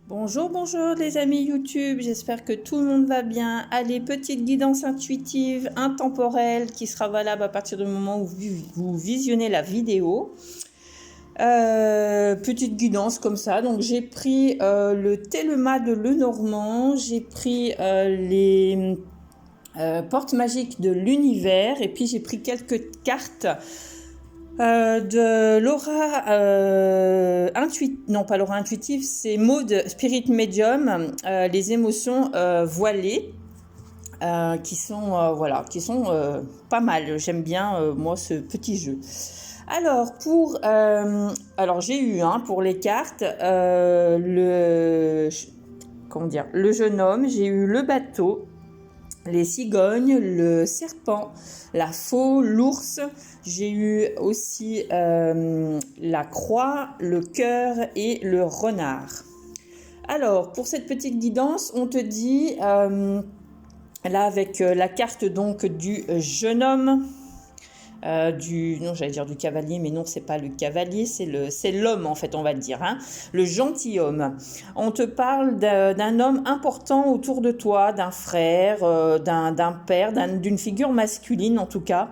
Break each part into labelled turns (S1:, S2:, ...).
S1: Bonjour, bonjour les amis YouTube, j'espère que tout le monde va bien. Allez, petite guidance intuitive, intemporelle, qui sera valable à partir du moment où vous visionnez la vidéo. Petite guidance comme ça, donc j'ai pris le Thelema de Lenormand, j'ai pris les portes magiques de l'univers, et puis j'ai pris quelques cartes de l'aura non pas l'aura intuitive, c'est Mode Spirit Medium, les émotions voilées, qui sont voilà, qui sont pas mal. J'aime bien moi ce petit jeu. Alors alors j'ai eu pour les cartes le jeune homme, j'ai eu le bateau, les cigognes, le serpent, la faux, l'ours. J'ai eu aussi la croix, le cœur et le renard. Alors, pour cette petite guidance, on te dit, là avec la carte donc du jeune homme, non, j'allais dire du cavalier, mais non, c'est pas le cavalier, c'est l'homme en fait, on va dire, le gentilhomme. On te parle d'un homme important autour de toi, d'un frère, d'un père, d'une figure masculine en tout cas.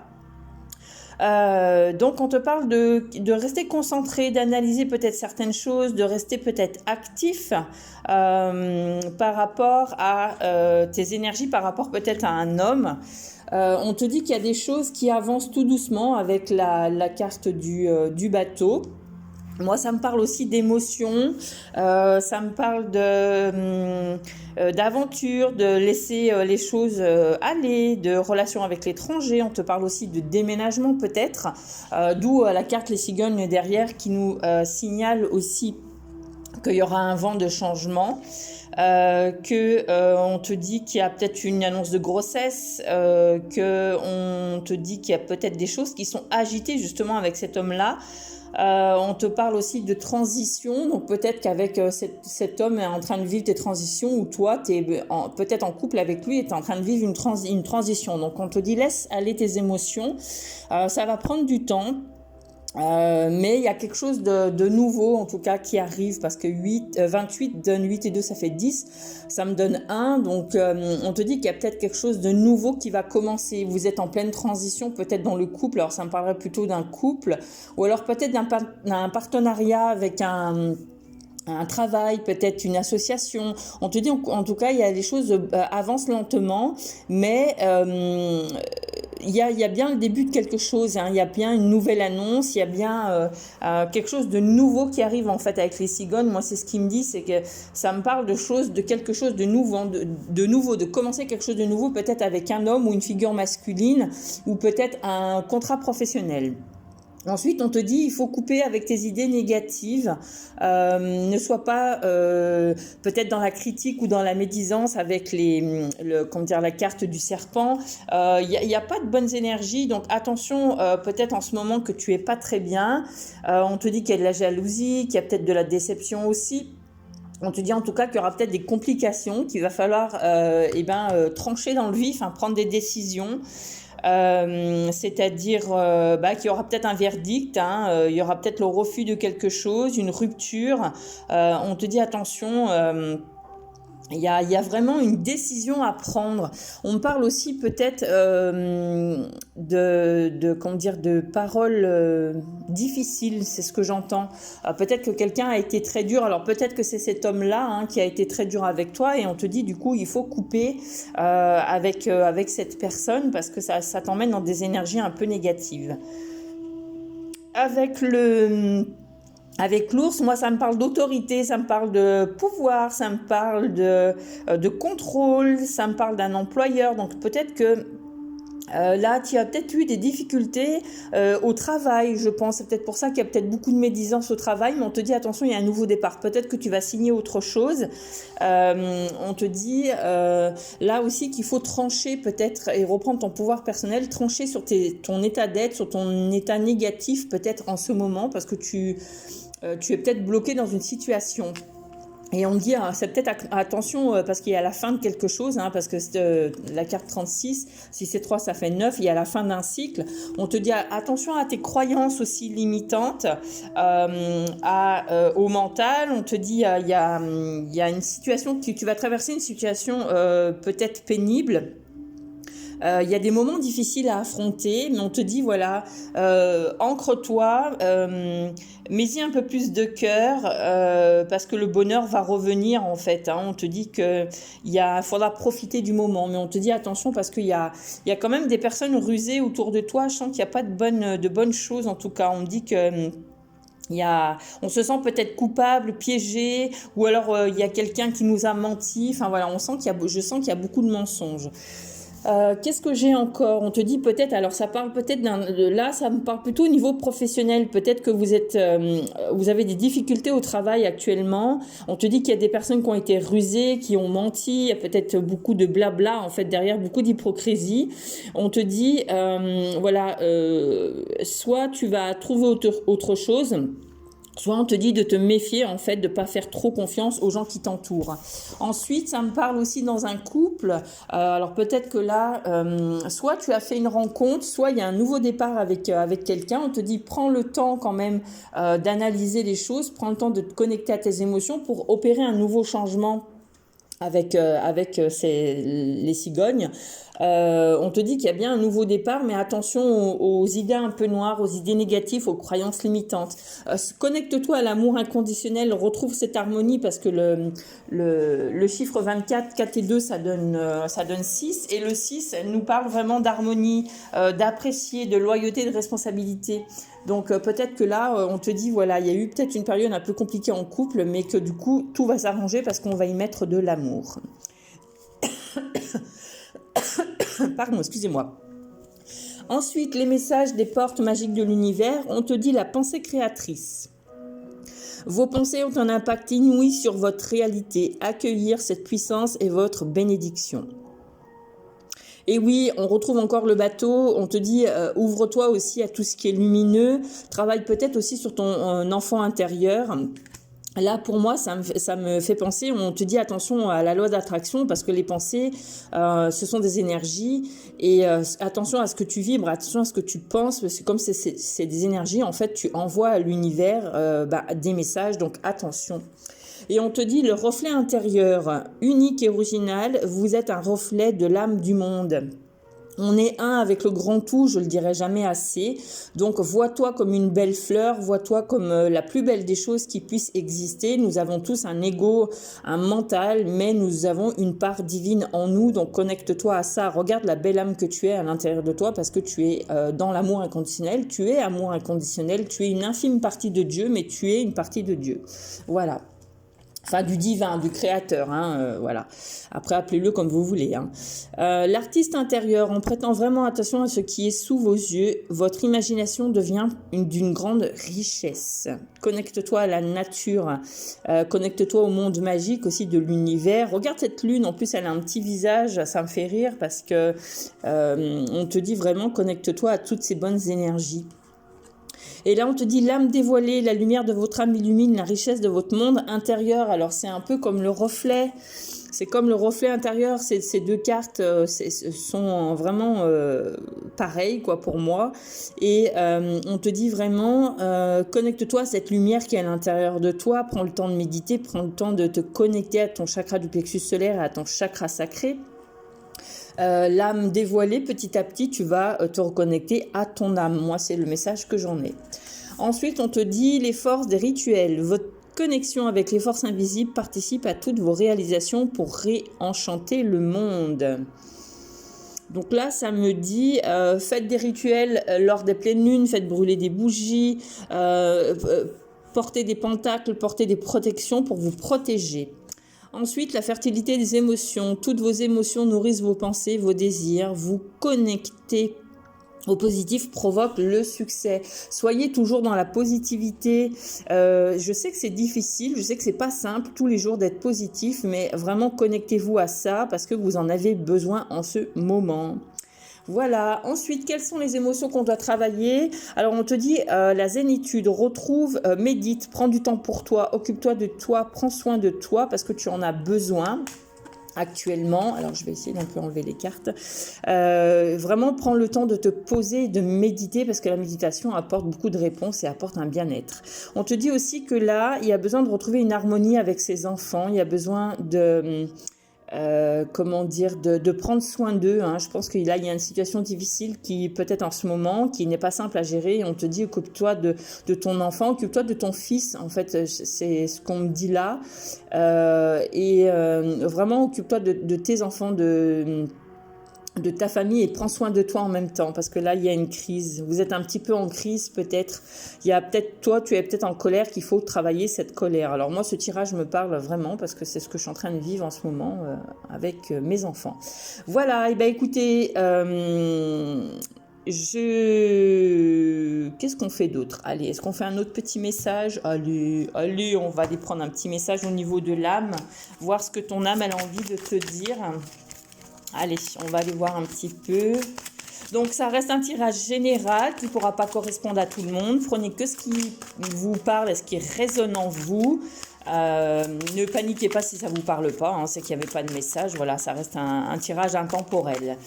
S1: Donc on te parle de rester concentré, d'analyser peut-être certaines choses, de rester peut-être actif par rapport à tes énergies, par rapport peut-être à un homme. On te dit qu'il y a des choses qui avancent tout doucement avec la carte du bateau. Moi, ça me parle aussi d'émotions, ça me parle d'aventure, de laisser les choses aller, de relations avec l'étranger. On te parle aussi de déménagement peut-être, d'où la carte les cigognes derrière qui nous signale aussi qu'il y aura un vent de changement. On te dit qu'il y a peut-être une annonce de grossesse, on te dit qu'il y a peut-être des choses qui sont agitées justement avec cet homme-là. On te parle aussi de transition, donc peut-être qu'avec cet homme est en train de vivre des transitions, ou toi, tu es peut-être en couple avec lui et tu es en train de vivre une transition. Donc on te dit laisse aller tes émotions, ça va prendre du temps. Mais il y a quelque chose de nouveau en tout cas qui arrive, parce que 28 donne 8 et 2 ça fait 10, ça me donne 1, donc on te dit qu'il y a peut-être quelque chose de nouveau qui va commencer. Vous êtes en pleine transition peut-être dans le couple, alors ça me parlerait plutôt d'un couple, ou alors peut-être d'un partenariat avec un travail, peut-être une association. On te dit en tout cas il y a des choses avancent lentement, mais il y a bien le début de quelque chose, il y a bien une nouvelle annonce, il y a bien quelque chose de nouveau qui arrive en fait avec les cigognes. Moi c'est ce qui me dit, c'est que ça me parle de quelque chose de nouveau, de commencer quelque chose de nouveau, peut-être avec un homme ou une figure masculine, ou peut-être un contrat professionnel. Ensuite, on te dit il faut couper avec tes idées négatives, ne sois pas peut-être dans la critique ou dans la médisance avec la carte du serpent. Il y a pas de bonnes énergies, donc attention peut-être en ce moment que tu es pas très bien. On te dit qu'il y a de la jalousie, qu'il y a peut-être de la déception aussi. On te dit en tout cas qu'il y aura peut-être des complications, qu'il va falloir trancher dans le vif, prendre des décisions. C'est-à-dire qu'il y aura peut-être un verdict, il y aura peut-être le refus de quelque chose, une rupture. On te dit attention, il y a vraiment une décision à prendre. On me parle aussi peut-être de paroles difficiles, c'est ce que j'entends. Peut-être que quelqu'un a été très dur, alors peut-être que c'est cet homme-là qui a été très dur avec toi, et on te dit du coup il faut couper avec cette personne, parce que ça t'emmène dans des énergies un peu négatives. Avec l'ours, moi, ça me parle d'autorité, ça me parle de pouvoir, ça me parle de contrôle, ça me parle d'un employeur. Donc peut-être que là, tu as peut-être eu des difficultés au travail, je pense. C'est peut-être pour ça qu'il y a peut-être beaucoup de médisance au travail, mais on te dit attention, il y a un nouveau départ. Peut-être que tu vas signer autre chose. On te dit là aussi qu'il faut trancher peut-être et reprendre ton pouvoir personnel, trancher sur ton état d'être, sur ton état négatif peut-être en ce moment, parce que tu es peut-être bloqué dans une situation. Et on me dit, c'est peut-être attention parce qu'il y a la fin de quelque chose, hein, parce que la carte 36, si c'est 3, ça fait 9, il y a la fin d'un cycle. On te dit attention à tes croyances aussi limitantes, au mental. On te dit, il y a une situation, tu vas traverser une situation peut-être pénible. Il y a des moments difficiles à affronter, mais on te dit, voilà, ancre-toi, mets-y un peu plus de cœur, parce que le bonheur va revenir, en fait. Hein. On te dit faudra profiter du moment, mais on te dit attention parce qu'il y a quand même des personnes rusées autour de toi. Je sens qu'il n'y a pas de bonnes choses, en tout cas. On me dit que... on se sent peut-être coupable, piégé, ou alors il y a quelqu'un qui nous a menti. Enfin voilà, je sens qu'il y a beaucoup de mensonges. Qu'est-ce que j'ai encore? On te dit peut-être, alors ça parle peut-être là, ça me parle plutôt au niveau professionnel. Peut-être que vous avez des difficultés au travail actuellement. On te dit qu'il y a des personnes qui ont été rusées, qui ont menti. Il y a peut-être beaucoup de blabla en fait derrière, beaucoup d'hypocrisie. On te dit, soit tu vas trouver autre chose. Soit on te dit de te méfier, en fait, de pas faire trop confiance aux gens qui t'entourent. Ensuite, ça me parle aussi dans un couple. Alors peut-être que là, soit tu as fait une rencontre, soit il y a un nouveau départ avec quelqu'un. On te dit prends le temps quand même d'analyser les choses, prends le temps de te connecter à tes émotions pour opérer un nouveau changement avec les cigognes. On te dit qu'il y a bien un nouveau départ, mais attention aux idées un peu noires, aux idées négatives, aux croyances limitantes. Connecte-toi à l'amour inconditionnel, retrouve cette harmonie parce que le chiffre 24, 4 et 2, ça donne 6. Et le 6 nous parle vraiment d'harmonie, d'apprécier, de loyauté, de responsabilité. Donc peut-être que là, on te dit, voilà, il y a eu peut-être une période un peu compliquée en couple, mais que du coup, tout va s'arranger parce qu'on va y mettre de l'amour. Pardon, excusez-moi. Ensuite, les messages des portes magiques de l'univers, on te dit la pensée créatrice. Vos pensées ont un impact inouï sur votre réalité. Accueillir cette puissance est votre bénédiction. Et oui, on retrouve encore le bateau, on te dit ouvre-toi aussi à tout ce qui est lumineux, travaille peut-être aussi sur ton enfant intérieur. Là, pour moi, ça me fait penser, on te dit attention à la loi d'attraction parce que les pensées, ce sont des énergies et attention à ce que tu vibres, attention à ce que tu penses parce que comme c'est des énergies, en fait, tu envoies à l'univers des messages, donc attention. Et on te dit le reflet intérieur, unique et original, vous êtes un reflet de l'âme du monde. On est un avec le grand tout, je le dirai jamais assez. Donc, vois-toi comme une belle fleur, vois-toi comme la plus belle des choses qui puissent exister. Nous avons tous un ego, un mental, mais nous avons une part divine en nous. Donc, connecte-toi à ça. Regarde la belle âme que tu es à l'intérieur de toi parce que tu es dans l'amour inconditionnel. Tu es amour inconditionnel. Tu es une infime partie de Dieu, mais tu es une partie de Dieu. Voilà. Enfin, du divin, du créateur, voilà. Après, appelez-le comme vous voulez. L'artiste intérieur, en prêtant vraiment attention à ce qui est sous vos yeux, votre imagination devient d'une grande richesse. Connecte-toi à la nature, connecte-toi au monde magique aussi de l'univers. Regarde cette lune, en plus, elle a un petit visage, ça me fait rire parce que on te dit vraiment, connecte-toi à toutes ces bonnes énergies. Et là, on te dit l'âme dévoilée, la lumière de votre âme illumine la richesse de votre monde intérieur. Alors, c'est un peu comme le reflet. C'est comme le reflet intérieur. Ces deux cartes sont vraiment pareilles, quoi, pour moi. Et on te dit vraiment, connecte-toi à cette lumière qui est à l'intérieur de toi. Prends le temps de méditer, prends le temps de te connecter à ton chakra du plexus solaire et à ton chakra sacré. L'âme dévoilée, petit à petit, tu vas te reconnecter à ton âme. Moi, c'est le message que j'en ai. Ensuite, on te dit les forces des rituels. Votre connexion avec les forces invisibles participe à toutes vos réalisations pour réenchanter le monde. Donc là, ça me dit, faites des rituels lors des pleines lunes, faites brûler des bougies, portez des pentacles, portez des protections pour vous protéger. Ensuite, la fertilité des émotions. Toutes vos émotions nourrissent vos pensées, vos désirs. Vous connectez au positif provoque le succès. Soyez toujours dans la positivité. Je sais que c'est difficile, je sais que c'est pas simple tous les jours d'être positif, mais vraiment connectez-vous à ça parce que vous en avez besoin en ce moment. Voilà. Ensuite, quelles sont les émotions qu'on doit travailler? Alors, on te dit la zénitude, retrouve, médite, prends du temps pour toi, occupe-toi de toi, prends soin de toi parce que tu en as besoin actuellement. Alors, je vais essayer d'un peu enlever les cartes. Vraiment, prends le temps de te poser et de méditer parce que la méditation apporte beaucoup de réponses et apporte un bien-être. On te dit aussi que là, il y a besoin de retrouver une harmonie avec ses enfants. Il y a besoin de... comment dire, de prendre soin d'eux. Hein. Je pense que là, il y a une situation difficile qui peut-être en ce moment, qui n'est pas simple à gérer. Et on te dit, occupe-toi de ton enfant, occupe-toi de ton fils. En fait, c'est ce qu'on me dit là. Vraiment, occupe-toi de tes enfants, de ta famille et prends soin de toi en même temps parce que là il y a une crise, vous êtes un petit peu en crise peut-être, il y a peut-être toi tu es peut-être en colère qu'il faut travailler cette colère. Alors moi ce tirage me parle vraiment parce que c'est ce que je suis en train de vivre en ce moment avec mes enfants. Voilà, et ben écoutez, qu'est-ce qu'on fait d'autre? Allez, est-ce qu'on fait un autre petit message? Allez, on va aller prendre un petit message au niveau de l'âme, voir ce que ton âme elle a envie de te dire. Allez, on va aller voir un petit peu. Donc, ça reste un tirage général qui ne pourra pas correspondre à tout le monde. Prenez que ce qui vous parle et ce qui résonne en vous. Ne paniquez pas si ça ne vous parle pas, hein, c'est qu'il n'y avait pas de message. Voilà, ça reste un tirage intemporel.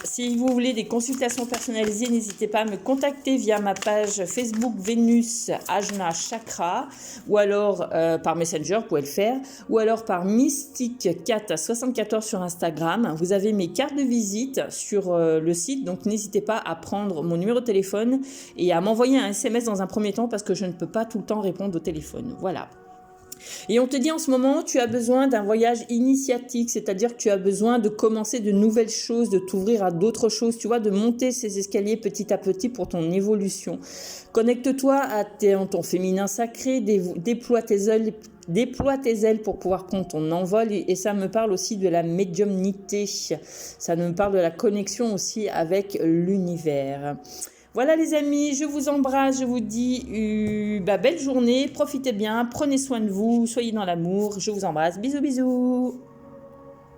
S1: Si vous voulez des consultations personnalisées, n'hésitez pas à me contacter via ma page Facebook Vénus Ajna Chakra ou alors par Messenger, vous pouvez le faire, ou alors par Mystique474 sur Instagram. Vous avez mes cartes de visite sur le site, donc n'hésitez pas à prendre mon numéro de téléphone et à m'envoyer un SMS dans un premier temps parce que je ne peux pas tout le temps répondre au téléphone. Voilà. Et on te dit en ce moment, tu as besoin d'un voyage initiatique, c'est-à-dire que tu as besoin de commencer de nouvelles choses, de t'ouvrir à d'autres choses, tu vois, de monter ces escaliers petit à petit pour ton évolution. Connecte-toi à ton féminin sacré, déploie tes ailes pour pouvoir prendre ton envol et ça me parle aussi de la médiumnité, ça me parle de la connexion aussi avec l'univers. Voilà les amis, je vous embrasse, je vous dis belle journée, profitez bien, prenez soin de vous, soyez dans l'amour, je vous embrasse, bisous bisous.